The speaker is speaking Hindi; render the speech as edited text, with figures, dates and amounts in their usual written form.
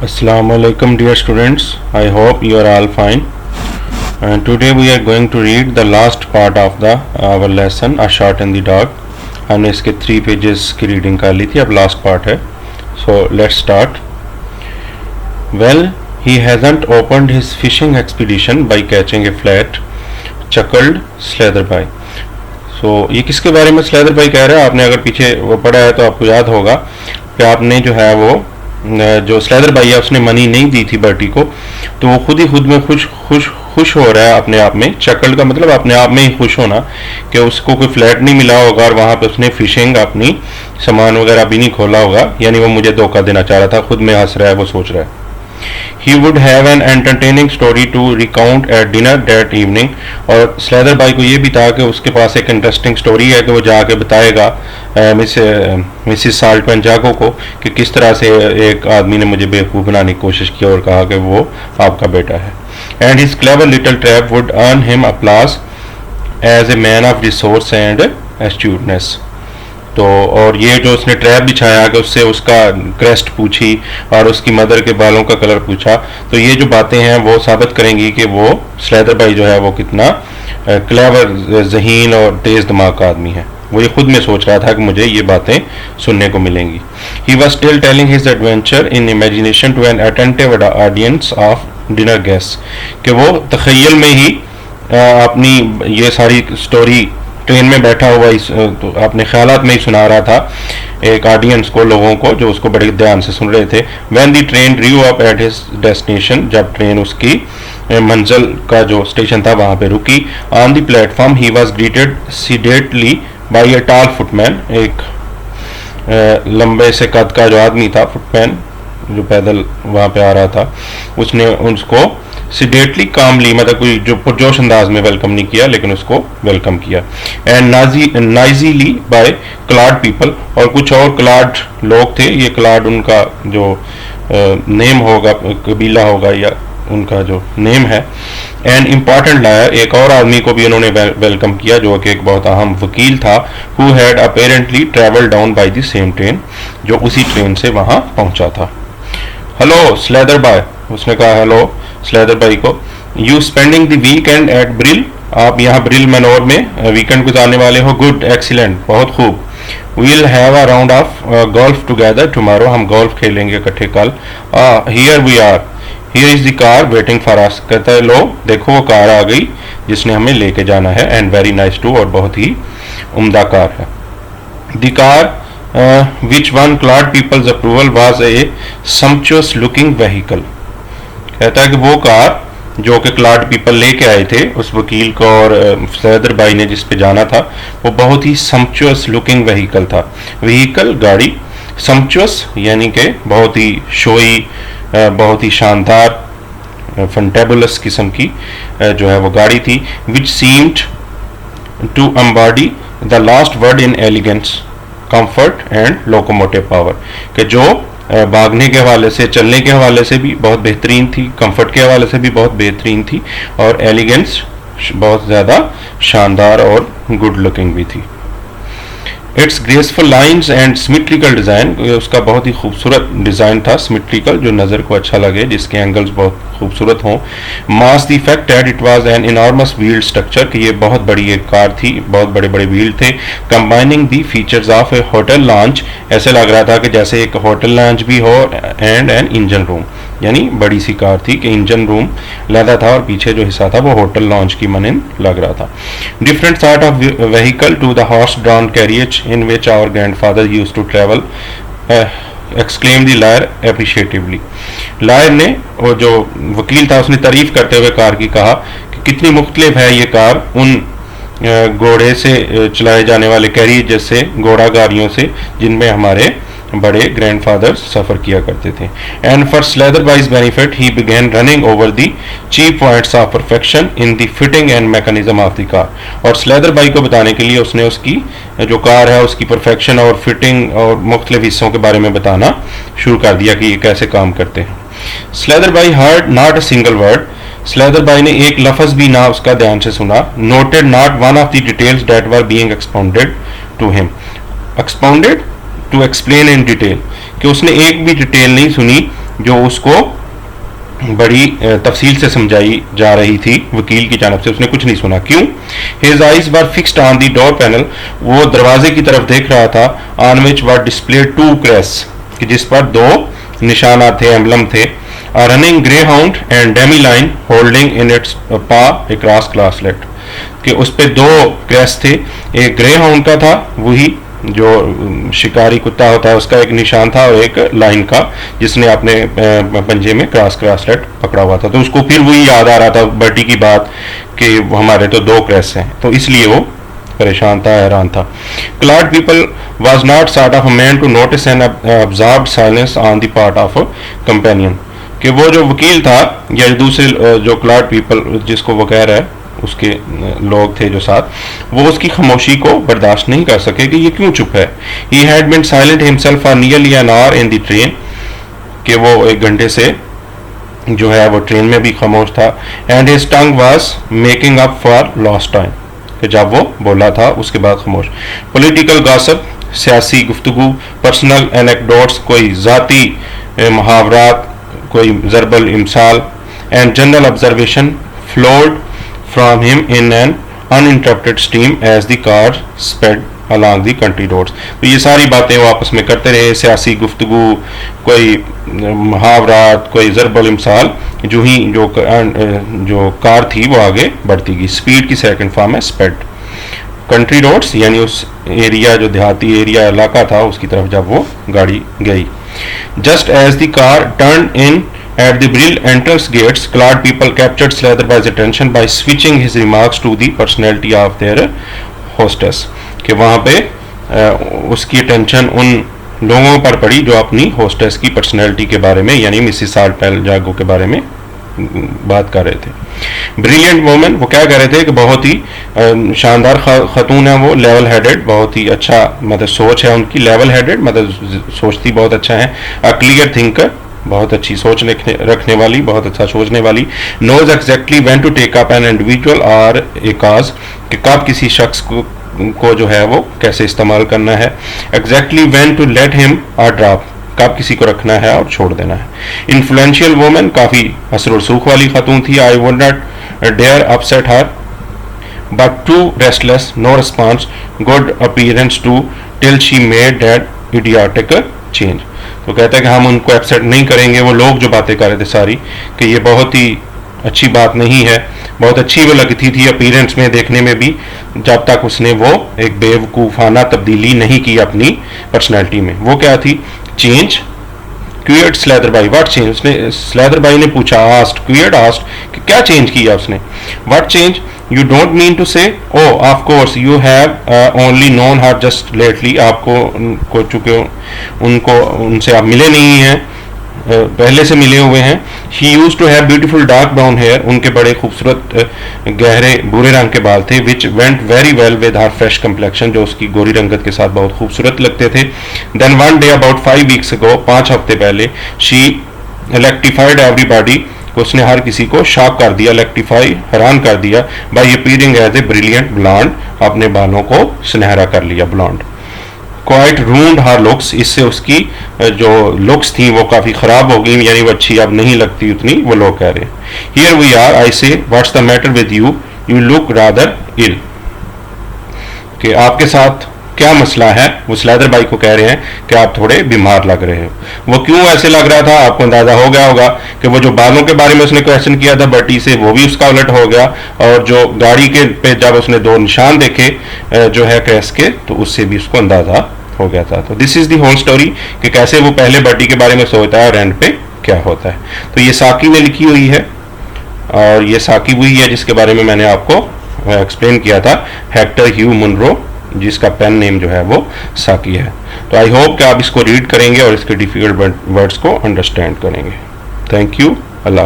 Assalamu alaikum dear students. I hope you are all fine. And today we are going to read the last part of the our lesson A Shot in the Dark. हमने इसके 3 pages की reading कर ली थी, अब last part है. So let's start. Well, he hasn't opened his fishing expedition by catching a flat, chuckled Slatherby. So ये किसके बारे में Slatherby कह रहा है? आपने अगर पीछे वो पढ़ा है तो आपको याद होगा कि आपने जो है वो जो स्लेदरबाई है उसने मनी नहीं दी थी बर्टी को, तो वो खुद ही खुद में खुश हो रहा है अपने आप में. चकल्ड का मतलब अपने आप में ही खुश होना कि उसको कोई फ्लैट नहीं मिला होगा और वहां पे उसने फिशिंग अपनी सामान वगैरह भी नहीं खोला होगा, यानी वो मुझे धोखा देना चाह रहा था. खुद में हंस रहा है, वो सोच रहा है. He would have an entertaining story to recount at dinner that evening. और स्लेदरबाई को ये भी था कि उसके पास एक इंटरेस्टिंग स्टोरी है कि वो जाके बताएगा मिसिस साल्टमैन जागो को कि किस तरह से एक आदमी ने मुझे बेवकूफ़ बनाने की कोशिश की और कहा कि वो आपका बेटा है. And his clever little trap would earn him applause as a man of resource and astuteness. तो और ये जो उसने ट्रैप बिछाया कि उससे उसका क्रेस्ट पूछी और उसकी मदर के बालों का कलर पूछा, तो ये जो बातें हैं वो साबित करेंगी कि वो स्लेदरबाई जो है वो कितना क्लेवर, ज़हीन और तेज़ दिमाग का आदमी है. वो ये खुद में सोच रहा था कि मुझे ये बातें सुनने को मिलेंगी. He was still telling his adventure in imagination to an attentive audience of dinner guests. कि वो तख़य्युल में ही अपनी ये सारी स्टोरी ट्रेन में बैठा हुआ तो अपने ख्यालात में ही सुना रहा था एक ऑडियंस को, लोगों को जो उसको बड़े ध्यान से सुन रहे थे. When the train drew up at his destination, जब ट्रेन उसकी मंजिल का जो स्टेशन था वहां पे रुकी. On the platform he was greeted sedately by a tall footman. एक लंबे से कद का जो आदमी था, फुटमैन जो पैदल वहां पे आ रहा था, उसने उसको सिडेटली कामली मतलब कोई जो पुरजोश अंदाज में वेलकम नहीं किया, लेकिन उसको वेलकम किया. एंड नाइजीली बाय क्लाड पीपल, और कुछ और क्लाड लोग थे. ये क्लाड उनका जो नेम होगा, कबीला होगा या उनका जो नेम है. एंड इम्पॉर्टेंट लायर, एक और आदमी को भी उन्होंने वेलकम किया जो कि एक बहुत अहम वकील था. Who had apparently travel down by the same train, जो उसी ट्रेन से वहां पहुंचा था. हेलो स्लेदरबाई, उसने कहा हेलो स्लेदरबाई को. You spending the weekend at Brill, आप यहाँ ब्रिल मनोर में वीकेंड गुजारने वाले हो. गुड, एक्सीलेंट, बहुत खूब. We'll have a round of golf together tomorrow, हम गोल्फ खेलेंगे इकट्ठे कल. Here we are, here is the car waiting for us. कहता है लो देखो वो कार आ गई जिसने हमें लेके जाना है. एंड वेरी नाइस टू, और बहुत ही उम्दा कार है. The car which won Claude people's approval was a sumptuous looking vehicle. कहता है कि वो कार जो कि क्लाड पीपल लेके आए थे उस वकील को और स्लेदरबाई ने जिस पे जाना था, वो बहुत ही सम्पचुअस लुकिंग व्हीकल था. व्हीकल गाड़ी, सम्पचुअस यानी कि बहुत ही शोई, बहुत ही शानदार, फंटेबुलस किस्म की जो है वो गाड़ी थी. Which seemed to embody the last word in elegance, comfort and locomotive power, कि जो भागने के हवाले से, चलने के हवाले से भी बहुत बेहतरीन थी, कंफर्ट के हवाले से भी बहुत बेहतरीन थी, और एलिगेंस बहुत ज़्यादा शानदार और गुड लुकिंग भी थी. It's graceful lines and symmetrical design, उसका बहुत ही खूबसूरत डिज़ाइन था, सिमेट्रिकल जो नज़र को अच्छा लगे, जिसके एंगल्स बहुत खूबसूरत हों. Mass the fact that it was an enormous wheeled structure, कि ये बहुत बड़ी एक कार थी, बहुत बड़े बड़े व्हील थे. Combining the features of A hotel launch, ऐसे लग रहा था कि जैसे एक होटल लॉन्च भी हो, एंड एन इंजन रूम, यानी बड़ी सी कार थी कि इंजन रूम लगा था और पीछे जो हिस्सा था वो होटल लॉन्च की मानन लग रहा था. Different sort of vehicle to the horse drawn carriage in which our grandfather used to travel, exclaim the lawyer appreciatively. Lawyer ने, और जो वकील था उसने तारीफ करते हुए कार की कहा कि कितनी मुख्तलिफ है ये कार उन घोड़े से चलाए जाने वाले कैरियज से, घोड़ा गाड़ियों से, जिनमें हमारे बड़े ग्रैंडफादर सफ़र किया करते थे. And for Slatherby's benefit he began running over the chief points of perfection in the fitting and mechanism of the car. और स्लेदरबाई को बताने के लिए उसने उसकी जो कार है उसकी परफेक्शन और फिटिंग और मुख्तलिफ हिस्सों के बारे में बताना शुरू कर दिया कि ये कैसे काम करते हैं. Slatherby heard not a single word, Slatherby ने एक लफ्ज़ भी ना उसका ध्यान से सुना. Noted not one of the details that were being expounded to him, expounded to explain in detail, कि उसने एक भी डिटेल नहीं सुनी जो उसको बड़ी तफसील से समझाई जा रही थी वकील की जानब से, उसने कुछ नहीं सुना। क्यों? His eyes were fixed on the door panel, वो दरवाजे की तरफ देख रहा था। On which were display two crests, कि जिस पर दो निशानात थे, एम्बलम थे। Running greyhound and demi lion holding in its paw a cross ग्लासलेट, कि उस पे दो क्रेस थे, एक ग्रे हाउंड का था, वही जो शिकारी कुत्ता होता है उसका एक निशान था, और एक लाइन का जिसने अपने पंजे में ग्लासलेट पकड़ा हुआ था। तो उसको फिर वही याद आ रहा था बर्टी की बात कि हमारे तो दो क्रेस हैं, तो इसलिए वो परेशान था, हैरान था। Claude Pepple was not sort of a man to notice an observed silence on the part of companion, कि वो जो वकील था या दूसरे जो क्लार्ड पीपल जिसको वो कह रहा है उसके लोग थे जो साथ, वो उसकी खामोशी को बर्दाश्त नहीं कर सके कि ये क्यों चुप है। He had been silent himself for nearly an hour in the train, कि वो एक घंटे से जो है वो ट्रेन में भी खामोश था। And his tongue was making up for lost time, कि जब वो बोला था उसके बाद खामोश। पॉलिटिकल गॉसिप, सियासी गुफ्तगू, पर्सनल एनेक्डोट्स, कोई ज़ाती मुहावरात, कोई ज़रबल इमसाल, and general observation flowed from him in an uninterrupted stream as the car sped along the country roads। तो ये सारी बातें वो आपस में करते रहे, सियासी गुफ्तगू, कोई मुहावरात, कोई ज़रबल इमसाल, जो ही जो कार थी वो आगे बढ़ती गई। स्पीड की सेकंड फॉर्म है स्पेड। कंट्री रोड्स यानी उस एरिया जो देहाती एरिया इलाका था उसकी तरफ जब वो गाड़ी गई। Just as the car turn in at the Brill entrance gates, Claude people captured Slatherby's attention by switching his remarks to the personality of their hostess, कि वहाँ पे उसकी अटेंशन उन लोगों पर पड़ी जो अपनी होस्टेस की पर्सनैलिटी के बारे में यानी मिसिस साल्टपेल जागो के बारे में बात कर रहे थे। ब्रिलियंट वोमेन, वो क्या कह रहे थे कि बहुत ही शानदार खतून है वो, लेवल हेडेड, बहुत ही अच्छा मतलब सोच है उनकी, लेवल हेडेड मतलब सोचती बहुत अच्छा है। अ क्लियर थिंकर, बहुत अच्छी सोच रखने वाली, बहुत अच्छा सोचने वाली। Knows exactly when to take up an individual or a काज, कि कब किसी शख्स को जो है वो कैसे इस्तेमाल करना है। Exactly when to let him or drop, कब किसी को रखना है और छोड़ देना है। इन्फ्लुएंशियल वुमन, काफ़ी असर और सूख वाली खातून थी। I would not dare upset her but too restless, no response, good appearance too till she made that idiotic change. तो कहता है कि हम उनको अपसेट नहीं करेंगे, वो लोग जो बातें कर रहे थे सारी, कि ये बहुत ही अच्छी बात नहीं है, बहुत अच्छी वो लगती थी अपीयरेंस में, देखने में भी, जब तक उसने वो एक बेवकूफ़ाना तब्दीली नहीं की अपनी पर्सनैलिटी में। वो क्या थी? Change. Queried Slatherby, what change? उसने स्लैदरबाई ने पूछा, आस्ट, क्वियर्ड आस्ट, कि क्या चेंज किया उसने? What change? You don't mean to say, oh, of course, you have only known her just lately। आपको चूँकि उनसे आप मिले नहीं हैं, पहले से मिले हुए हैं। She used to have beautiful dark brown hair, उनके बड़े खूबसूरत गहरे भूरे रंग के बाल थे, which went very well with her fresh complexion, जो उसकी गोरी रंगत के साथ बहुत खूबसूरत लगते थे। Then one day about 5 weeks ago, 5 हफ्ते पहले, she electrified everybody, उसने हर किसी को शॉक कर दिया, इलेक्ट्रीफाई, हैरान कर दिया, by appearing as a brilliant blonde, अपने बालों को सुनहरा कर लिया, blonde. Quite ruined her looks, इससे उसकी जो लुक्स थी वो काफ़ी ख़राब हो गई, यानी वो अच्छी अब नहीं लगती उतनी, वो लोग कह रहे हैं। Here we are, I say, what's the matter with you, you look rather ill, कि आपके साथ क्या मसला है? वो स्लैदरबाई को कह रहे हैं कि आप थोड़े बीमार लग रहे हो। वो क्यों ऐसे लग रहा था आपको अंदाजा हो गया होगा कि वो जो बालों के बारे में उसने क्वेश्चन किया था बर्टी से, वो भी उसका उलट हो गया, और जो गाड़ी के पे जब उसने दो निशान देखे जो है क्रैश के, तो उससे भी उसको अंदाजा हो गया था। तो this is the whole story, कि कैसे वो पहले बर्टी के बारे में सोचता है और एंड पे क्या होता है। तो ये साकी ने लिखी हुई है, और ये साकी वही है जिसके बारे में मैंने आपको एक्सप्लेन किया था, हेक्टर ह्यू मुनरो, जिसका पेन नेम जो है वो साकी है। तो आई होप कि आप इसको रीड करेंगे और इसके डिफिकल्ट वर्ड्स को अंडरस्टैंड करेंगे। Thank you.